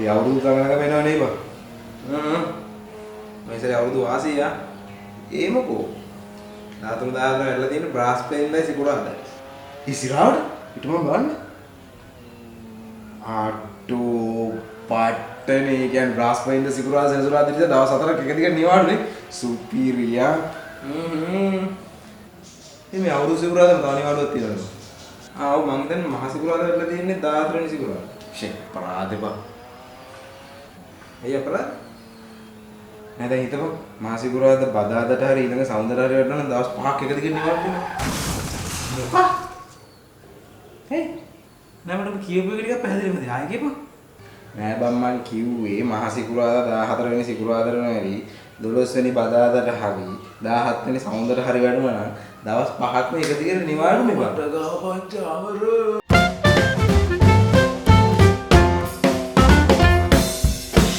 අපි අවුරුදු ගණනක වෙනව නේ බා. මේ සැරේ අවුරුදු 800 ඒමකෝ. 13 වෙලා තියෙන බ්‍රාස් පේන්ලයි සිකුරාද. ඉසිරාවට ඊට මම බලන්න. ආටෝ පට්ටනේ කියන්නේ බ්‍රාස් පේන්ද සිකුරාද සෙන්සුරාද ඉතින් දවස් 4ක් එක දිගට නිවාඩුනේ. සුපීරියා. මේ අවුරුදු සිකුරාදම තව නිවාඩුවක් තියෙනවා. ආව මං දැන් මහ සිකුරාද වෙලා තියෙන්නේ 14 වෙනි සිකුරාද. ෂේ පරාදේ බා. අයියා පරාද. නෑ දැන් හිතපො මහ සිකුරාද බදාදට හරි ඊළඟ සෞන්දර්ය හරි වටන දවස් 5ක් එක දිගට නිවාඩු වෙනවා. මොකක්? හේ නෑ මට කියපු එක ටිකක් පැහැදිලිවම දෙන්න. ආයෙ කියපන්. නෑ බං මං කිව්වේ මහ සිකුරාදා 14 වෙනි සිකුරාදාට නෙවෙයි 12 වෙනි බදාදට හරි 17 වෙනි සෞන්දර්ය හරි වැඩුණා නම් දවස් 5ක්ම එක දිගට නිවාඩු නේ බං.